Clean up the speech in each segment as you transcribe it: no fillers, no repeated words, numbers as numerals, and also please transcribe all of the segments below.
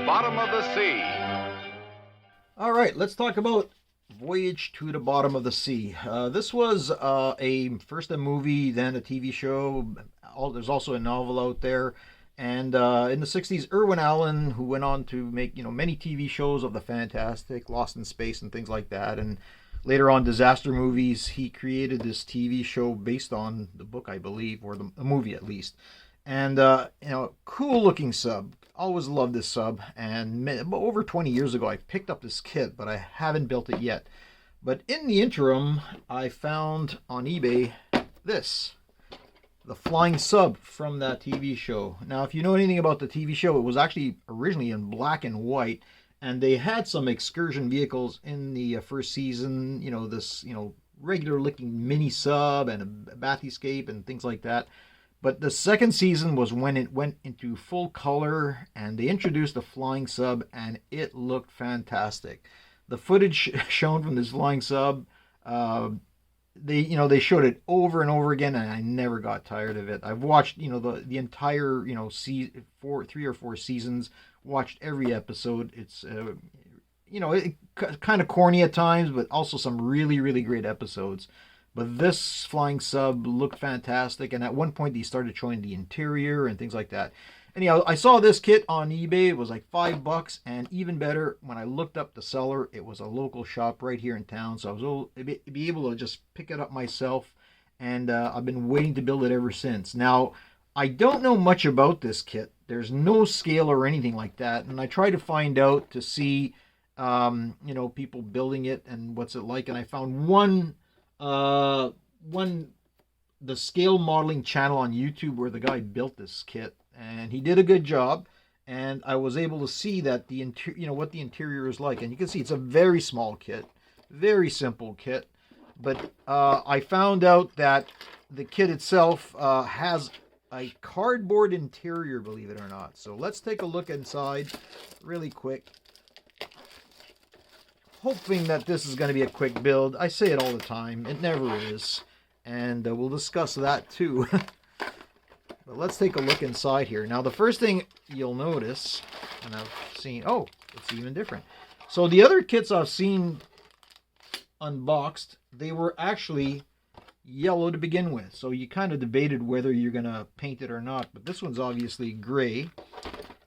bottom of the sea. All right, let's talk about Voyage to the Bottom of the Sea. This was first a movie, then a TV show. There's also a novel out there. And in the 60s, Irwin Allen, who went on to make many TV shows of the fantastic, Lost in Space and things like that, and later on disaster movies, he created this TV show based on the book, I believe, or the movie at least. And cool looking sub. Always loved this sub. And over 20 years ago, I picked up this kit, but I haven't built it yet. But in the interim, I found on eBay this, the flying sub from that TV show. Now, if you know anything about the TV show, it was actually originally in black and white, and they had some excursion vehicles in the first season. This regular looking mini sub and a bathyscape and things like that. But the second season was when it went into full color, and they introduced the flying sub, and it looked fantastic. The footage shown from this flying sub, they showed it over and over again, and I never got tired of it. I've watched the entire 3 or 4 seasons, watched every episode. It's kind of corny at times, but also some really, really great episodes. But this flying sub looked fantastic, and at one point they started showing the interior and things like that. Anyhow, I saw this kit on eBay. It was like $5, and even better, when I looked up the seller, it was a local shop right here in town, so I was able to just pick it up myself, and I've been waiting to build it ever since. Now, I don't know much about this kit. There's no scale or anything like that, and I tried to find out to see, people building it and what's it like, and I found the scale modeling channel on YouTube where the guy built this kit, and he did a good job, and I was able to see that what the interior is like, and you can see it's a very small kit, very simple kit, but I found out that the kit itself has a cardboard interior, believe it or not. So let's take a look inside really quick, hoping that this is going to be a quick build. I say it all the time. It never is. And we'll discuss that too. But let's take a look inside here. Now, the first thing you'll notice, and I've seen, it's even different. So the other kits I've seen unboxed, they were actually yellow to begin with. So you kind of debated whether you're going to paint it or not. But this one's obviously gray.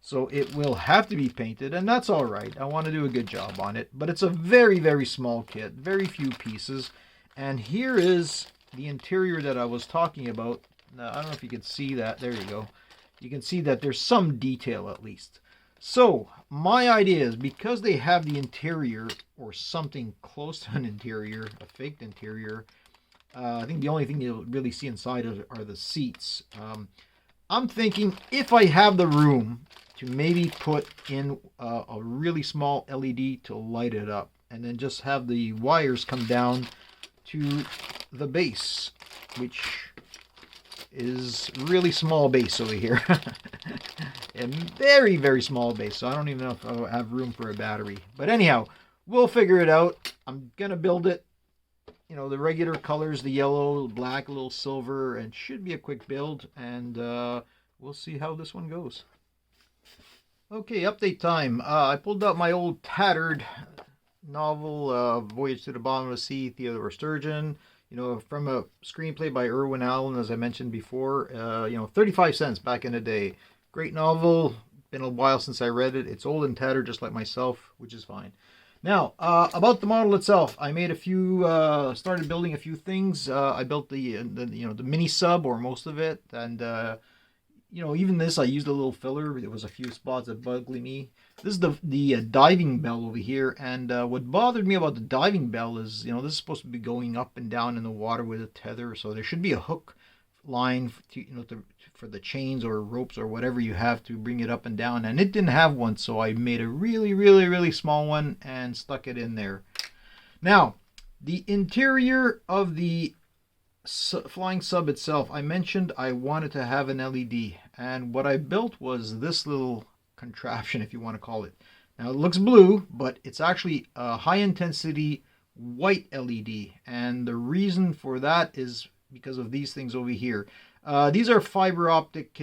So it will have to be painted, and that's all right. I want to do a good job on it. But it's a very, very small kit, very few pieces. And here is the interior that I was talking about. Now, I don't know if you can see that. There you go. You can see that there's some detail at least. So my idea is, because they have the interior, or something close to an interior, a faked interior, I think the only thing you'll really see inside are the seats. I'm thinking, if I have the room, to maybe put in a really small LED to light it up, and then just have the wires come down to the base, which is really small base over here. A very, very small base, so I don't even know if I'll have room for a battery. But anyhow, we'll figure it out. I'm gonna build it, the regular colors, the yellow, black, a little silver, and should be a quick build, and we'll see how this one goes. Okay, update time. I pulled out my old tattered novel, Voyage to the Bottom of the Sea, Theodore Sturgeon, from a screenplay by Irwin Allen, as I mentioned before. 35 cents back in the day. Great novel. Been a while since I read it. It's old and tattered just like myself, which is fine. Now, about the model itself, I made started building a few things. I built the mini sub, or most of it, and even this, I used a little filler. There was a few spots that bugged me. This is the diving bell over here, and what bothered me about the diving bell is, this is supposed to be going up and down in the water with a tether, so there should be a hook line for the chains or ropes or whatever you have to bring it up and down, and it didn't have one, so I made a really, really, really small one and stuck it in there. Now, the interior of the flying sub itself, I mentioned I wanted to have an LED, and what I built was this little contraption, if you want to call it. Now, it looks blue, but it's actually a high intensity white LED, and the reason for that is because of these things over here. These are fiber optic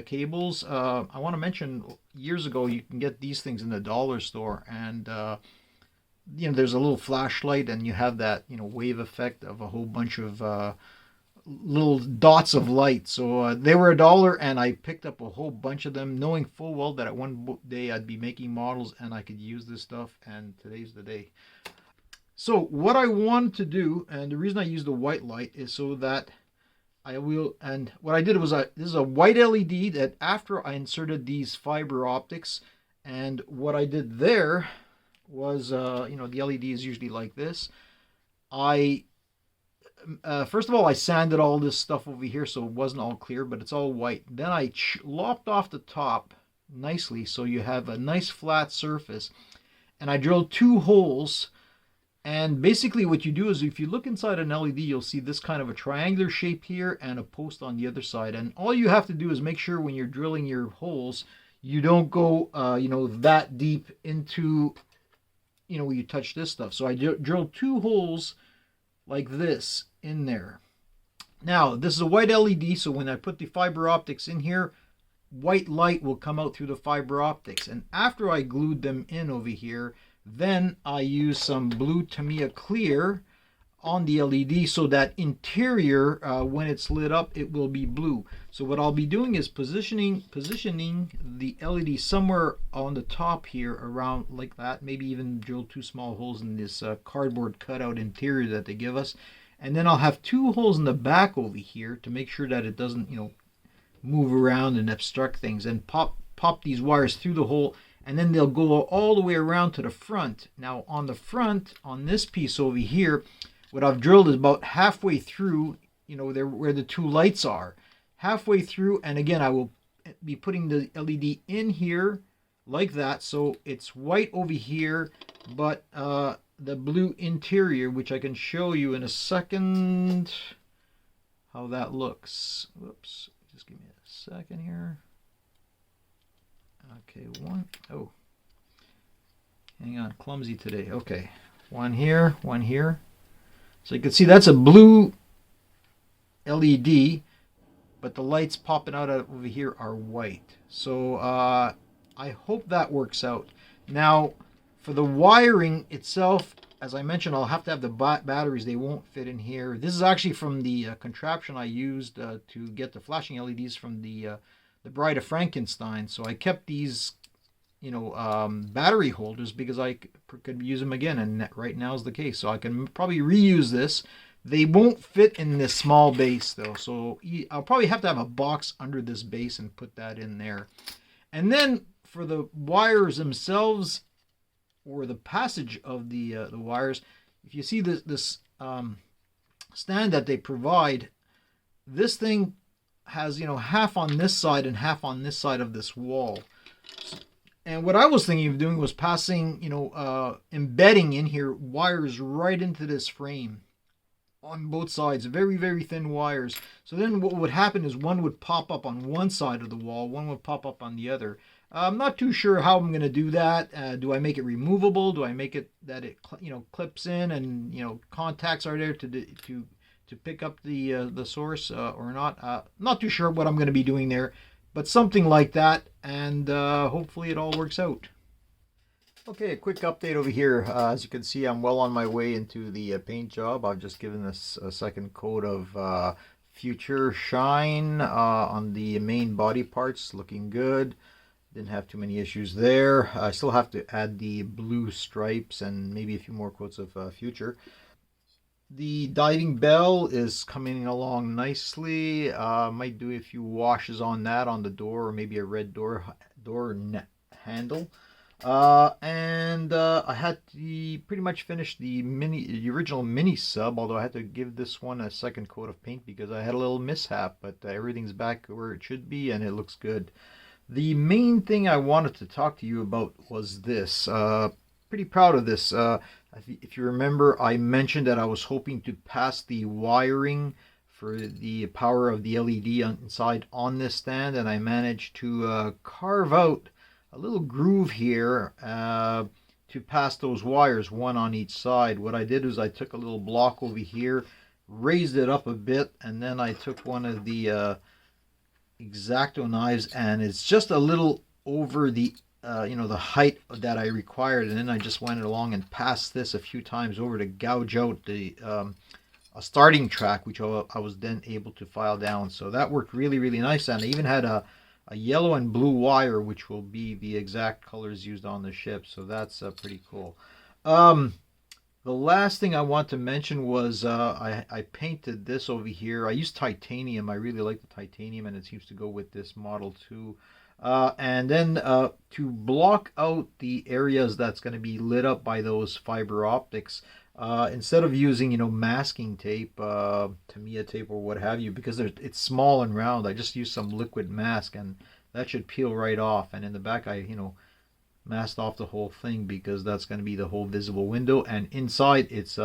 cables. I want to mention years ago you can get these things in the dollar store, and there's a little flashlight, and you have that wave effect of a whole bunch of little dots of light. So they were $1, and I picked up a whole bunch of them, knowing full well that at one day I'd be making models and I could use this stuff. And today's the day. So what I wanted to do, and the reason I use the white light, is so that I will, and what I did was, this is a white LED that after I inserted these fiber optics, and what I did there was, the LED is usually like this. First of all, I sanded all this stuff over here so it wasn't all clear, but it's all white. Then I lopped off the top nicely so you have a nice flat surface. And I drilled 2 holes. And basically what you do is, if you look inside an LED, you'll see this kind of a triangular shape here and a post on the other side. And all you have to do is make sure when you're drilling your holes, you don't go, that deep into, where you touch this stuff. So I drilled 2 holes like this in there. Now, this is a white LED, so when I put the fiber optics in here, white light will come out through the fiber optics. And after I glued them in over here, then I use some blue Tamiya clear on the LED so that interior, when it's lit up, it will be blue. So what I'll be doing is positioning the LED somewhere on the top here, around like that. Maybe even drill 2 small holes in this cardboard cutout interior that they give us. And then I'll have 2 holes in the back over here to make sure that it doesn't, move around and obstruct things. And pop these wires through the hole, and then they'll go all the way around to the front. Now on the front, on this piece over here, what I've drilled is about halfway through, where the 2 lights are. Halfway through, and again, I will be putting the LED in here like that, so it's white over here, but the blue interior, which I can show you in a second how that looks. Whoops, just give me a second here. Okay, hang on, clumsy today. Okay, one here. So you can see that's a blue LED, but the lights popping out over here are white. So I hope that works out. Now, for the wiring itself, as I mentioned, I'll have to have the batteries. They won't fit in here. This is actually from the contraption I used to get the flashing LEDs from the Bride of Frankenstein. So I kept these, battery holders because I could use them again, and right now is the case. So I can probably reuse this. They won't fit in this small base though, so I'll probably have to have a box under this base and put that in there. And then for the wires themselves, or the passage of the wires, if you see this stand that they provide, this thing has half on this side and half on this side of this wall. And what I was thinking of doing was passing, embedding in here wires right into this frame on both sides, very, very thin wires. So then what would happen is one would pop up on one side of the wall, one would pop up on the other. I'm not too sure how I'm going to do that. Do I make it removable? Do I make it that it clips in and contacts are there to pick up the source or not? Not too sure what I'm going to be doing there, but something like that, and hopefully it all works out. Okay, a quick update over here. As you can see, I'm well on my way into the paint job. I've just given this a second coat of Future Shine on the main body parts, looking good. Didn't have too many issues there. I still have to add the blue stripes and maybe a few more coats of Future. The diving bell is coming along nicely. Might do a few washes on that, on the door, or maybe a red door handle. And I had to pretty much finish the original mini sub, although I had to give this one a second coat of paint because I had a little mishap, but everything's back where it should be and it looks good. The main thing I wanted to talk to you about was this. Pretty proud of this. If you remember, I mentioned that I was hoping to pass the wiring for the power of the LED inside on this stand, and I managed to carve out a little groove here to pass those wires, one on each side. What I did is I took a little block over here, raised it up a bit, and then I took one of the X-Acto knives, and it's just a little over the the height that I required, and then I just went along and passed this a few times over to gouge out the a starting track, which I was then able to file down. So that worked really, really nice, and I even had a yellow and blue wire, which will be the exact colors used on the ship. So that's pretty cool. The last thing I want to mention was I painted this over here. I used titanium. I really like the titanium, and it seems to go with this model too. And then to block out the areas that's going to be lit up by those fiber optics, instead of using, masking tape, Tamiya tape or what have you, because it's small and round, I just used some liquid mask, and that should peel right off. And in the back, I, masked off the whole thing, because that's going to be the whole visible window, and inside it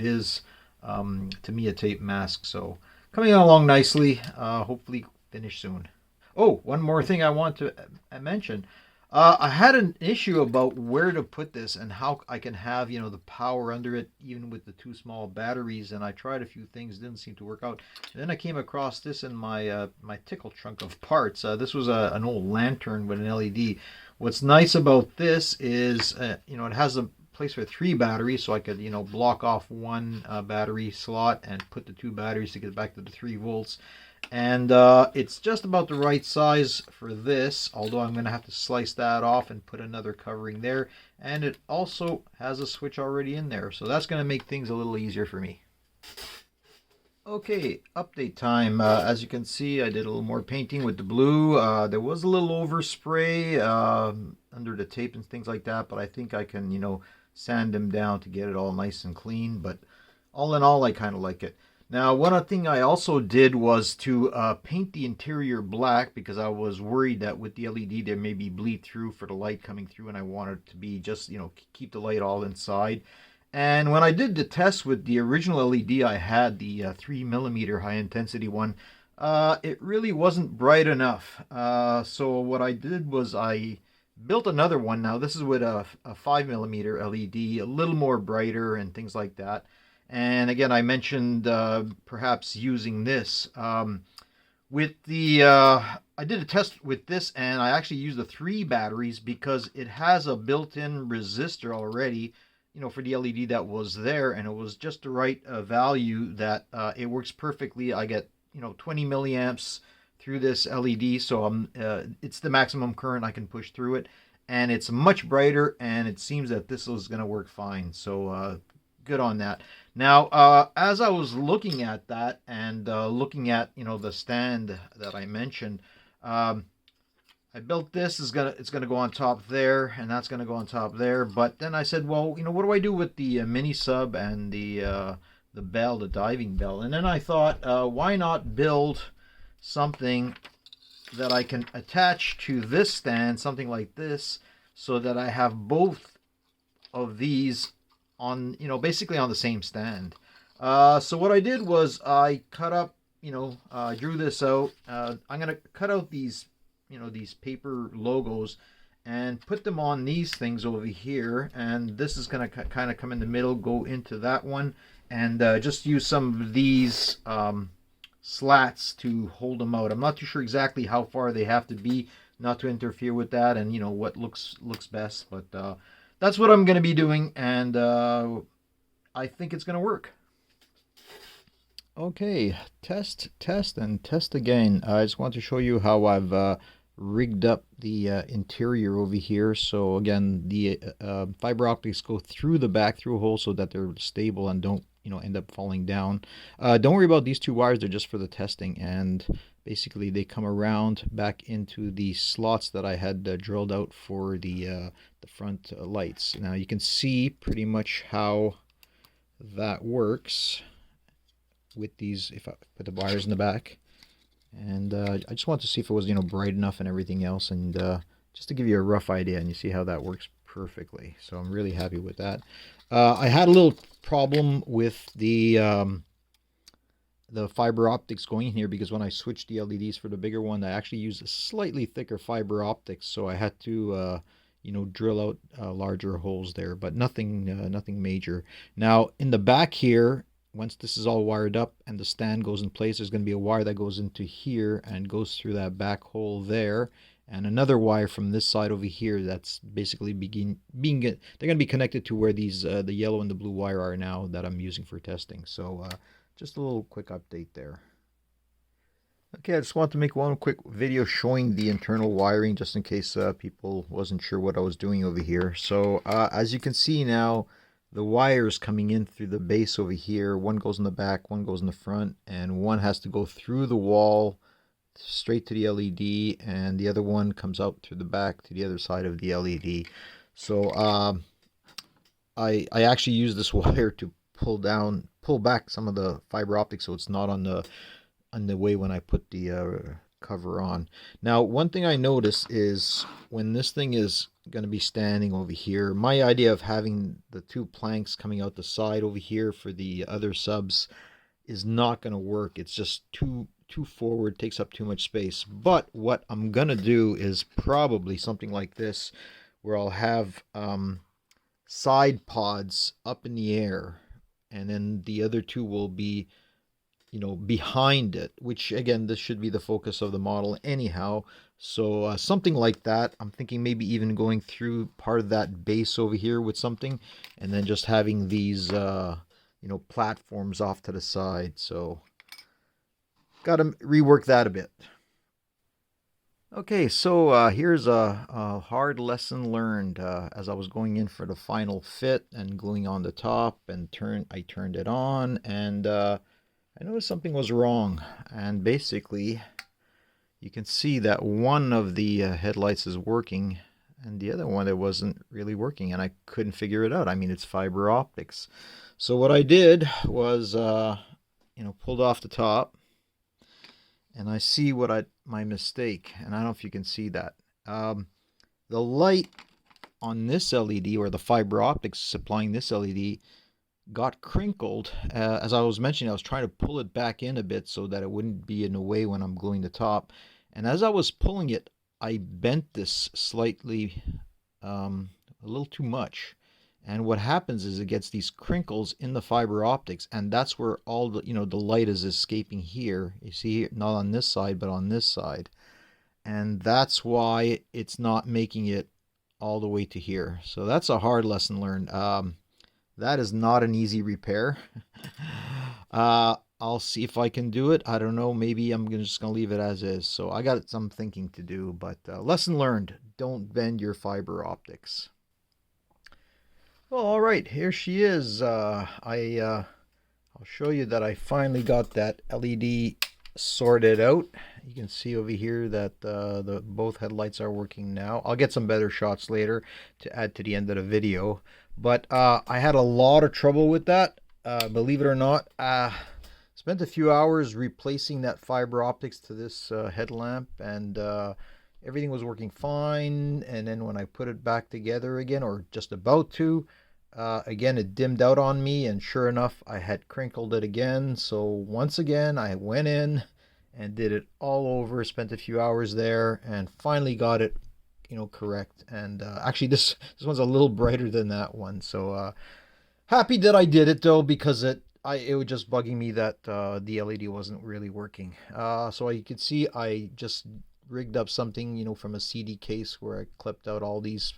is Tamiya tape mask. So coming along nicely, hopefully finish soon. Oh, one more thing I want to mention. I had an issue about where to put this and how I can have, the power under it, even with the two small batteries. And I tried a few things, didn't seem to work out. And then I came across this in my my tickle trunk of parts. This was an old lantern with an LED. What's nice about this is, it has a place for 3 batteries, so I could, block off one battery slot and put the 2 batteries to get back to the 3 volts. And it's just about the right size for this, although I'm going to have to slice that off and put another covering there. And it also has a switch already in there, so that's going to make things a little easier for me. Okay, update time. As you can see, I did a little more painting with the blue. There was a little overspray under the tape and things like that, but I think I can, sand them down to get it all nice and clean. But all in all, I kind of like it. Now, one thing I also did was to paint the interior black, because I was worried that with the LED there may be bleed through for the light coming through, and I wanted it to be just, keep the light all inside. And when I did the test with the original LED I had, the 3mm high intensity one, it really wasn't bright enough. So what I did was I built another one. Now this is with a 5mm LED, a little more brighter and things like that. And again, I mentioned perhaps using this. With the, I did a test with this, and I actually used the 3 batteries because it has a built-in resistor already, for the LED that was there, and it was just the right value that it works perfectly. I get, 20 milliamps through this LED, so it's the maximum current I can push through it, and it's much brighter, and it seems that this is going to work fine. So good on that. Now, as I was looking at that and looking at, the stand that I mentioned, I built this. It's gonna go on top there, and that's gonna go on top there. But then I said, well, what do I do with the mini sub and the bell, the diving bell? And then I thought, why not build something that I can attach to this stand, something like this, so that I have both of these on, basically on the same stand. So what I did was I cut up, I drew this out. I'm gonna cut out these these paper logos and put them on these things over here, and this is going to kind of come in the middle, go into that one, and just use some of these slats to hold them out. I'm not too sure exactly how far they have to be not to interfere with that, and what looks best, but that's what I'm going to be doing, and I think it's going to work. Okay, test, and test again. I just want to show you how I've rigged up the interior over here. So again, the fiber optics go through the back through a hole so that they're stable and don't end up falling down. Don't worry about these 2 wires, they're just for the testing, and basically they come around back into the slots that I had drilled out for the front lights. Now you can see pretty much how that works with these, if I put the wires in the back. And I just want to see if it was bright enough and everything else, and just to give you a rough idea, and you see how that works perfectly. So I'm really happy with that. I had a little problem with the fiber optics going in here, because when I switched the LEDs for the bigger one, I actually used a slightly thicker fiber optics, so I had to drill out larger holes there, but nothing major. Now in the back here, once this is all wired up and the stand goes in place, there's going to be a wire that goes into here and goes through that back hole there, and another wire from this side over here that's basically they're going to be connected to where these the yellow and the blue wire are now that I'm using for testing. So just a little quick update there. Okay, I just want to make one quick video showing the internal wiring just in case people wasn't sure what I was doing over here. So as you can see now, the wires coming in through the base over here, one goes in the back, one goes in the front, and one has to go through the wall straight to the LED, and the other one comes out through the back to the other side of the LED. So I actually use this wire to pull back some of the fiber optics so it's not on the way when I put the cover on. Now, one thing I notice is when this thing is going to be standing over here, my idea of having the two planks coming out the side over here for the other subs is not going to work. It's just too forward, takes up too much space. But what I'm going to do is probably something like this, where I'll have side pods up in the air, and then the other two will be, you know, behind it, which again, this should be the focus of the model anyhow. So something like that. I'm thinking maybe even going through part of that base over here with something, and then just having these you know, platforms off to the side. So got to rework that a bit. Okay, so here's a hard lesson learned as I was going in for the final fit and gluing on the top, and I turned it on, and I noticed something was wrong. And basically you can see that one of the headlights is working and the other one, it wasn't really working, and I couldn't figure it out. I mean, it's fiber optics. So what I did was you know, pulled off the top, and I see my mistake, and I don't know if you can see that. The light on this LED, or the fiber optics supplying this LED, got crinkled. As I was mentioning, I was trying to pull it back in a bit so that it wouldn't be in the way when I'm gluing the top. And as I was pulling it, I bent this slightly, a little too much. And what happens is it gets these crinkles in the fiber optics, and that's where all the, you know, the light is escaping here. You see, not on this side, but on this side. And that's why it's not making it all the way to here. So that's a hard lesson learned. That is not an easy repair. I'll see if I can do it. I don't know. Maybe I'm just going to leave it as is. So I got some thinking to do, but lesson learned. Don't bend your fiber optics. Well, all right, here she is. I'll show you that I finally got that LED sorted out. You can see over here that both headlights are working now. I'll get some better shots later to add to the end of the video. But I had a lot of trouble with that, believe it or not. Spent a few hours replacing that fiber optics to this headlamp, and everything was working fine. And then when I put it back together again, or just about to, again it dimmed out on me, and sure enough, I had crinkled it again. So once again, I went in and did it all over, spent a few hours there, and finally got it, you know, correct. And actually this one's a little brighter than that one. So happy that I did it though, because it was just bugging me that the LED wasn't really working. So you can see I just rigged up something, you know, from a CD case where I clipped out all these,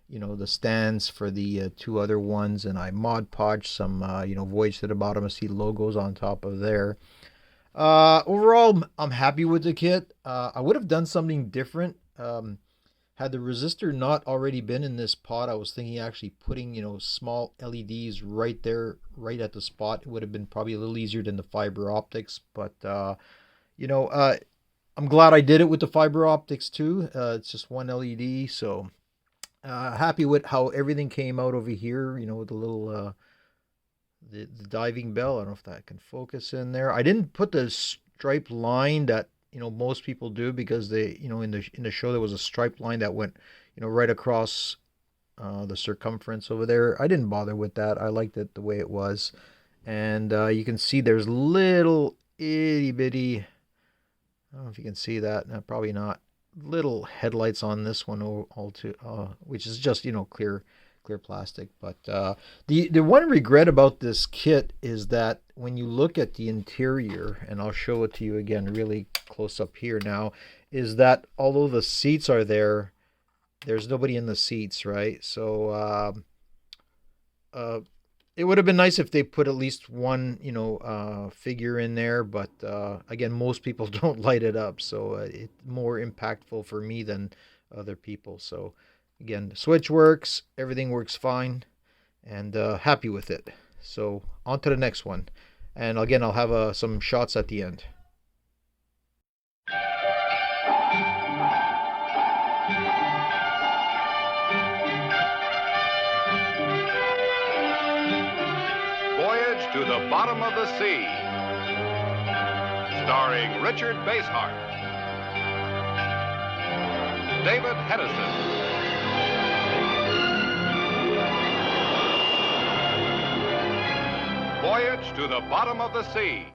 you know, the stands for the two other ones, and I Mod Podged some you know, Voyage to the bottom of see logos on top of there. Overall, I'm happy with the kit. I would have done something different. Had the resistor not already been in this pot, I was thinking actually putting, you know, small LEDs right there, right at the spot. It would have been probably a little easier than the fiber optics. But, you know, I'm glad I did it with the fiber optics too. It's just one LED. So happy with how everything came out over here, you know, with the little, the diving bell. I don't know if that can focus in there. I didn't put the striped line that, you know, most people do, because they, you know, in the show there was a striped line that went, you know, right across the circumference over there. I didn't bother with that. I liked it the way it was. And you can see there's little itty bitty, I don't know if you can see that, no, probably not, little headlights on this one, which is just, you know, clear clear plastic. But the one regret about this kit is that when you look at the interior, and I'll show it to you again really close up here now, is that although the seats are there, there's nobody in the seats, right? So it would have been nice if they put at least one, figure in there. But again, most people don't light it up, so it's more impactful for me than other people. So again, the switch works, everything works fine, and happy with it. So on to the next one, and again, I'll have some shots at the end. Voyage to the Bottom of the Sea, starring Richard Basehart, David Hedison, Voyage to the Bottom of the Sea.